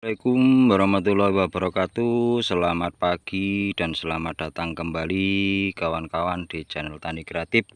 Assalamualaikum warahmatullahi wabarakatuh. Selamat pagi dan selamat datang kembali kawan-kawan di channel Tani Kreatif.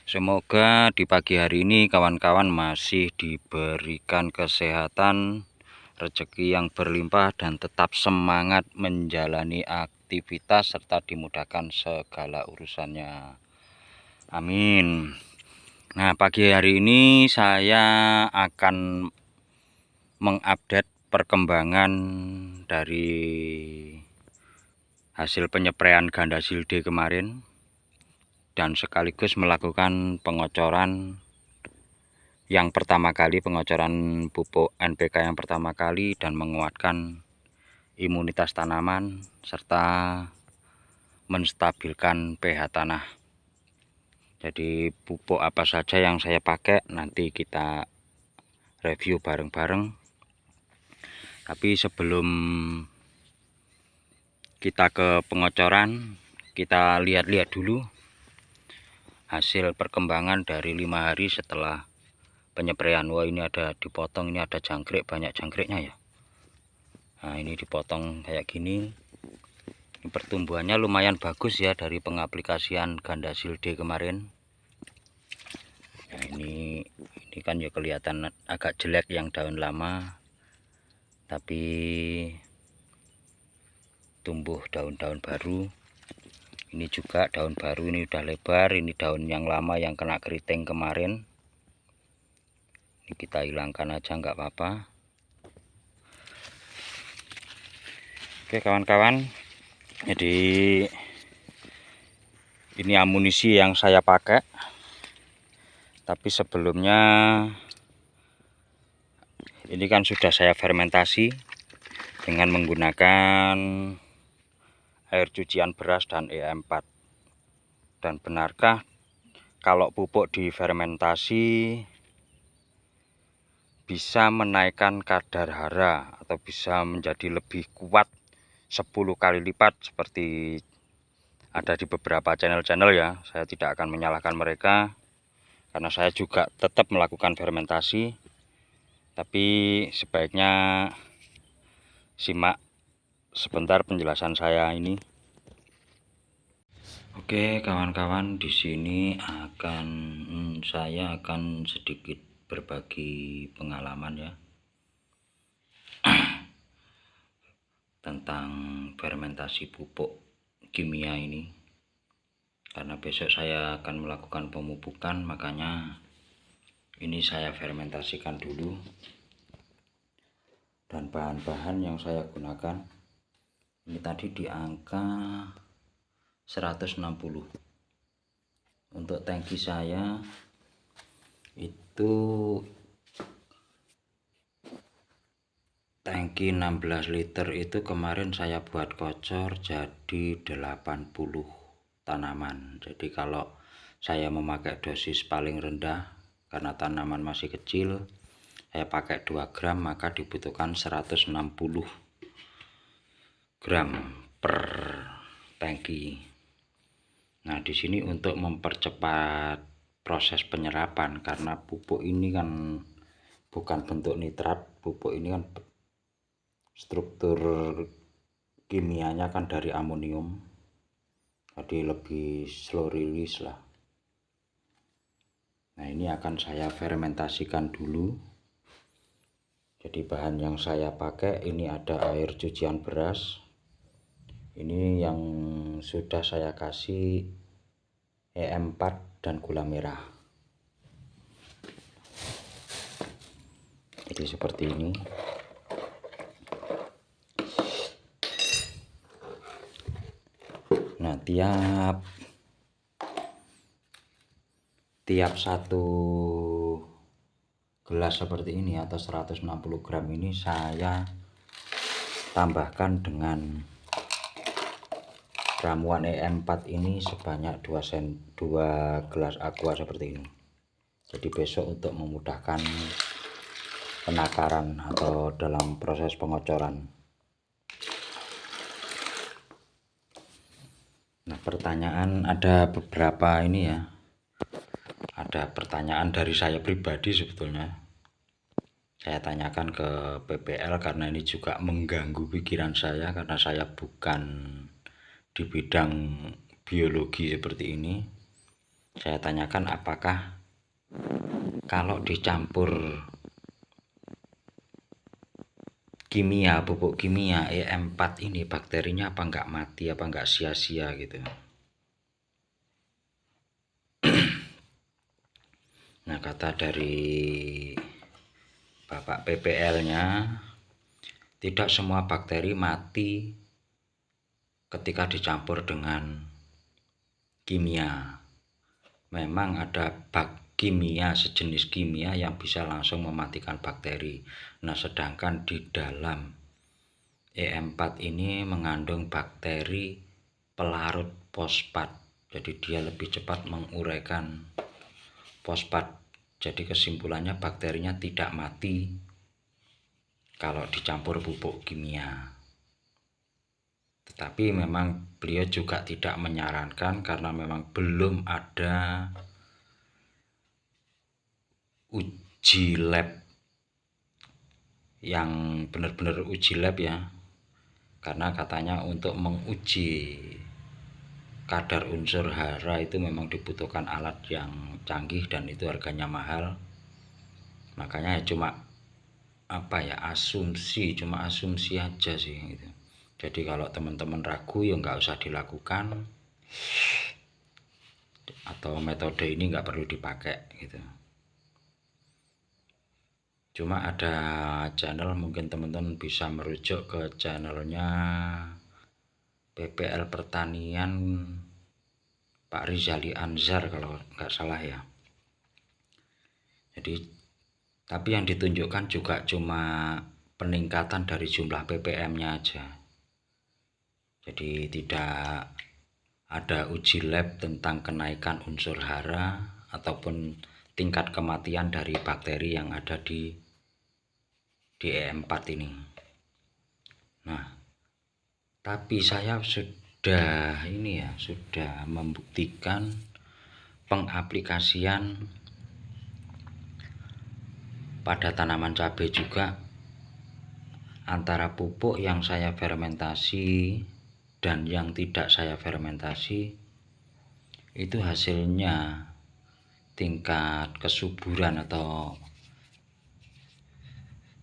Semoga di pagi hari ini kawan-kawan masih diberikan kesehatan, rezeki yang berlimpah, dan tetap semangat menjalani aktivitas serta dimudahkan segala urusannya. Amin. Nah, pagi hari ini saya akan mengupdate perkembangan dari hasil penyepraian ganda silde kemarin dan sekaligus melakukan pengocoran yang pertama kali, pengocoran pupuk NPK yang pertama kali, dan menguatkan imunitas tanaman serta menstabilkan pH tanah. Jadi pupuk apa saja yang saya pakai nanti kita review bareng-bareng. Tapi sebelum kita ke pengocoran, kita lihat-lihat dulu hasil perkembangan dari 5 hari setelah penyepraian. Wah, ini ada dipotong, ini ada jangkrik, banyak jangkriknya ya. Nah, ini dipotong kayak gini. Ini pertumbuhannya lumayan bagus ya dari pengaplikasian ganda silde kemarin. Nah, ini kan ya kelihatan agak jelek yang daun lama, tapi tumbuh daun-daun baru. Ini juga daun baru, ini udah lebar. Ini daun yang lama yang kena keriting kemarin. Ini kita hilangkan aja, nggak apa-apa. Oke kawan-kawan, jadi ini amunisi yang saya pakai. Tapi sebelumnya ini kan sudah saya fermentasi dengan menggunakan air cucian beras dan E4. Dan benarkah kalau pupuk difermentasi bisa menaikkan kadar hara atau bisa menjadi lebih kuat 10 kali lipat seperti ada di beberapa channel-channel ya? Saya tidak akan menyalahkan mereka karena saya juga tetap melakukan fermentasi. Tapi sebaiknya simak sebentar penjelasan saya ini. Oke kawan-kawan, di sini saya akan sedikit berbagi pengalaman ya tentang fermentasi pupuk kimia ini. Karena besok saya akan melakukan pemupukan, makanya ini saya fermentasikan dulu. Dan bahan-bahan yang saya gunakan ini tadi di angka 160. Untuk tangki saya itu tangki 16 liter itu kemarin saya buat kocor jadi 80 tanaman. Jadi kalau saya memakai dosis paling rendah karena tanaman masih kecil, saya pakai 2 gram, maka dibutuhkan 160 gram per tangki. Nah, di sini untuk mempercepat proses penyerapan, karena pupuk ini kan bukan bentuk nitrat, pupuk ini kan struktur kimianya kan dari amonium, jadi lebih slow release lah. Nah, ini akan saya fermentasikan dulu. Jadi bahan yang saya pakai ini ada air cucian beras. Ini yang sudah saya kasih E4 dan gula merah. Jadi seperti ini. Nah, tiap satu gelas seperti ini atau 160 gram ini saya tambahkan dengan ramuan E4 ini sebanyak 2 gelas aqua seperti ini. Jadi besok untuk memudahkan penakaran atau dalam proses pengocoran. Nah, pertanyaan ada beberapa ini ya. Ada pertanyaan dari saya pribadi sebetulnya. Saya tanyakan ke PPL karena ini juga mengganggu pikiran saya, karena saya bukan di bidang biologi seperti ini. Saya tanyakan apakah kalau dicampur kimia, pupuk kimia EM4 ini bakterinya apa nggak mati, apa nggak sia-sia gitu. Nah, kata dari Bapak PPL-nya, tidak semua bakteri mati ketika dicampur dengan kimia. Memang ada kimia, sejenis kimia yang bisa langsung mematikan bakteri. Nah, sedangkan di dalam EM4 ini mengandung bakteri pelarut fosfat. Jadi dia lebih cepat menguraikan fosfat. Jadi kesimpulannya bakterinya tidak mati kalau dicampur pupuk kimia. Tetapi memang beliau juga tidak menyarankan karena memang belum ada uji lab yang benar-benar uji lab ya. Karena katanya untuk menguji kadar unsur hara itu memang dibutuhkan alat yang canggih dan itu harganya mahal. Makanya cuma cuma asumsi aja sih gitu. Jadi kalau teman-teman ragu ya nggak usah dilakukan, atau metode ini nggak perlu dipakai gitu. Cuma ada channel, mungkin teman-teman bisa merujuk ke channelnya PPL Pertanian Pak Rizali Anzar kalau nggak salah ya. Jadi tapi yang ditunjukkan juga cuma peningkatan dari jumlah ppm-nya aja. Jadi tidak ada uji lab tentang kenaikan unsur hara ataupun tingkat kematian dari bakteri yang ada di EM4 ini. Nah, tapi saya sudah membuktikan pengaplikasian pada tanaman cabai juga, antara pupuk yang saya fermentasi dan yang tidak saya fermentasi itu hasilnya tingkat kesuburan atau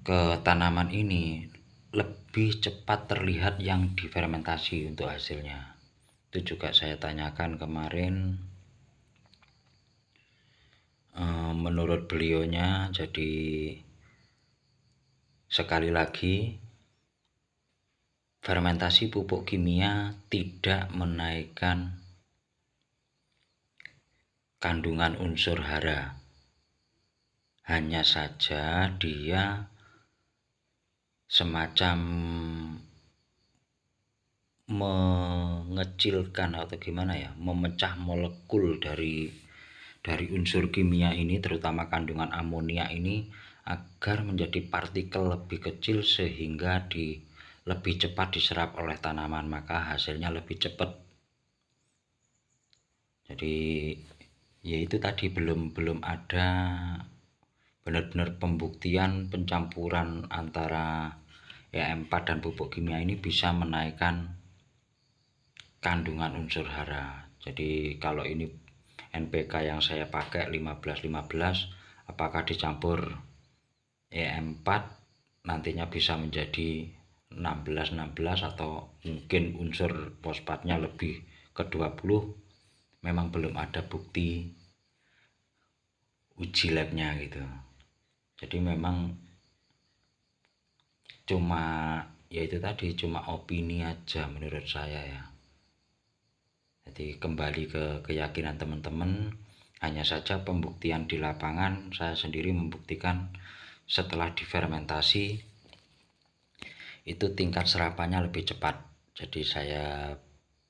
ke tanaman ini lebih cepat terlihat yang difermentasi untuk hasilnya. Itu juga saya tanyakan kemarin. Menurut beliaunya, jadi sekali lagi fermentasi pupuk kimia tidak menaikkan kandungan unsur hara, hanya saja dia semacam mengecilkan atau gimana ya, memecah molekul dari unsur kimia ini, terutama kandungan amonia ini, agar menjadi partikel lebih kecil sehingga lebih cepat diserap oleh tanaman, maka hasilnya lebih cepat. Jadi ya itu tadi, belum ada benar-benar pembuktian pencampuran antara EM4 dan pupuk kimia ini bisa menaikkan kandungan unsur hara. Jadi kalau ini NPK yang saya pakai 15-15, apakah dicampur EM4 nantinya bisa menjadi 16-16 atau mungkin unsur fosfatnya lebih ke 20, memang belum ada bukti uji labnya gitu. Jadi memang cuma ya itu tadi, cuma opini aja menurut saya ya. Jadi kembali ke keyakinan teman-teman, hanya saja pembuktian di lapangan saya sendiri membuktikan setelah difermentasi itu tingkat serapannya lebih cepat. Jadi saya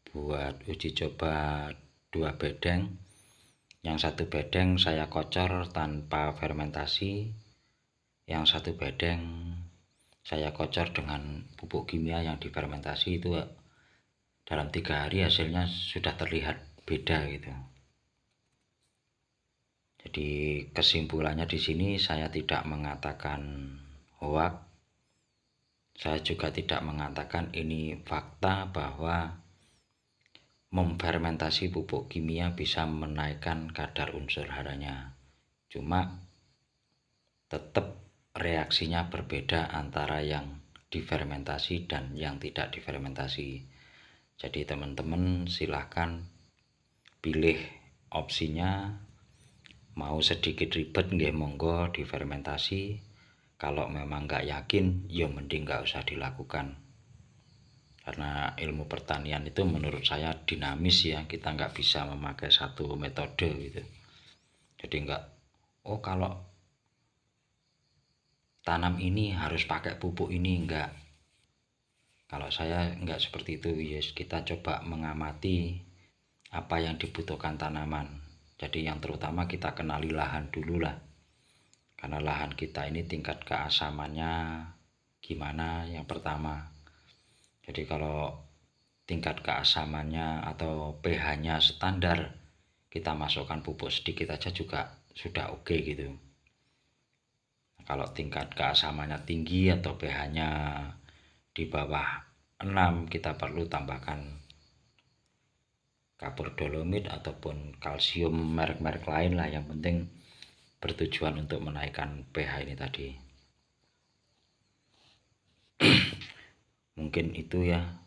buat uji coba 2 bedeng. Yang satu bedeng saya kocor tanpa fermentasi, yang satu bedeng saya kocor dengan pupuk kimia yang difermentasi. Itu dalam 3 hari hasilnya sudah terlihat beda gitu. Jadi kesimpulannya di sini saya tidak mengatakan hoax, saya juga tidak mengatakan ini fakta bahwa memfermentasi pupuk kimia bisa menaikkan kadar unsur haranya. Cuma tetap reaksinya berbeda antara yang difermentasi dan yang tidak difermentasi. Jadi teman-teman silahkan pilih opsinya. Mau sedikit ribet nggih monggo difermentasi. Kalau memang nggak yakin ya mending nggak usah dilakukan. Karena ilmu pertanian itu menurut saya dinamis ya, kita nggak bisa memakai satu metode gitu. Jadi nggak, oh kalau tanam ini harus pakai pupuk ini, enggak. Kalau saya enggak seperti itu, yes, kita coba mengamati apa yang dibutuhkan tanaman. Jadi yang terutama kita kenali lahan dulu lah. Karena lahan kita ini tingkat keasamannya gimana yang pertama. Jadi kalau tingkat keasamannya atau pH-nya standar, kita masukkan pupuk sedikit aja juga sudah oke gitu. Kalau tingkat keasamannya tinggi atau pH-nya di bawah 6, kita perlu tambahkan kapur dolomit ataupun kalsium merek-merek lain lah, yang penting bertujuan untuk menaikkan pH ini tadi. Mungkin itu ya,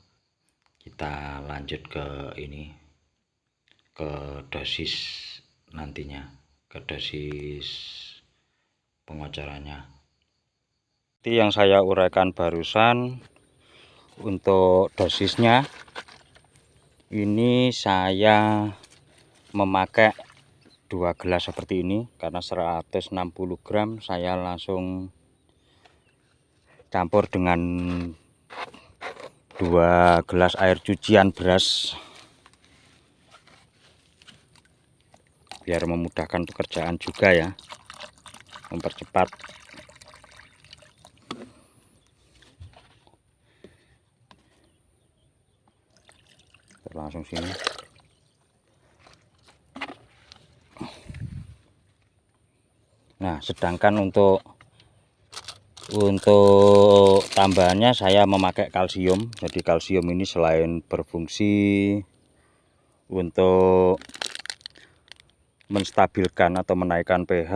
kita lanjut ke ini, ke dosis nantinya, ke dosis pengocorannya. Itu yang saya uraikan barusan. Untuk dosisnya ini saya memakai 2 gelas seperti ini, karena 160 gram saya langsung campur dengan 2 gelas air cucian beras biar memudahkan pekerjaan juga ya, mempercepat. Langsung sini. Nah, sedangkan untuk tambahannya saya memakai kalsium. Jadi kalsium ini selain berfungsi untuk menstabilkan atau menaikkan pH,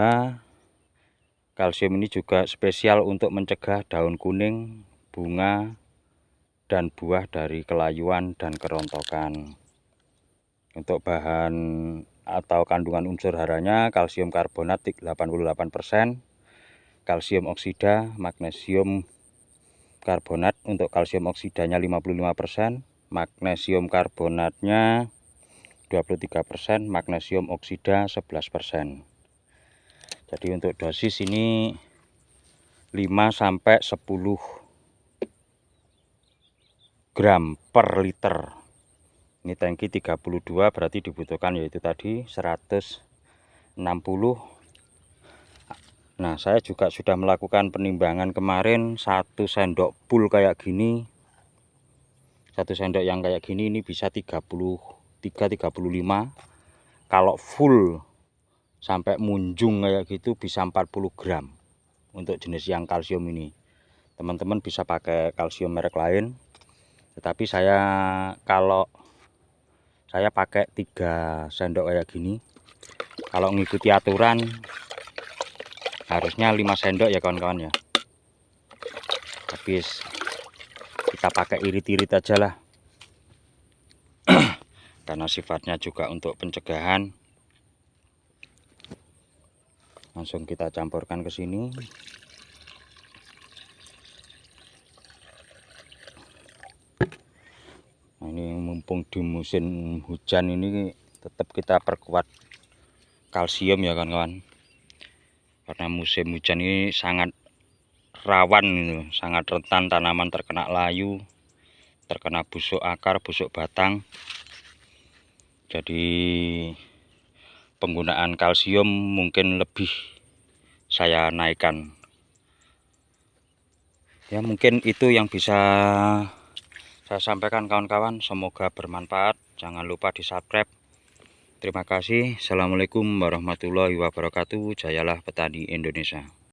kalsium ini juga spesial untuk mencegah daun kuning, bunga, dan buah dari kelayuan dan kerontokan. Untuk bahan atau kandungan unsur haranya, kalsium karbonat 88%, kalsium oksida, magnesium karbonat. Untuk kalsium oksidanya 55%, magnesium karbonatnya 23%, magnesium oksida 11%. Jadi untuk dosis ini 5-10 gram per liter. Ini tangki 32, berarti dibutuhkan yaitu tadi 160. Nah, saya juga sudah melakukan penimbangan kemarin, 1 sendok full kayak gini. 1 sendok yang kayak gini ini bisa 33-35. Kalau full sampai munjung kayak gitu bisa 40 gram. Untuk jenis yang kalsium ini, teman-teman bisa pakai kalsium merek lain. Tetapi kalau saya pakai 3 sendok kayak gini. Kalau mengikuti aturan harusnya 5 sendok ya kawan-kawan ya. Tapi kita pakai irit-irit aja lah. Karena sifatnya juga untuk pencegahan. Langsung kita campurkan ke sini. Nah, ini mumpung di musim hujan ini tetap kita perkuat kalsium ya kawan-kawan. Karena musim hujan ini sangat rawan, sangat rentan tanaman terkena layu, terkena busuk akar, busuk batang. Jadi penggunaan kalsium mungkin lebih saya naikkan. Ya, mungkin itu yang bisa saya sampaikan kawan-kawan. Semoga bermanfaat. Jangan lupa di subscribe. Terima kasih. Assalamualaikum warahmatullahi wabarakatuh. Jayalah petani Indonesia.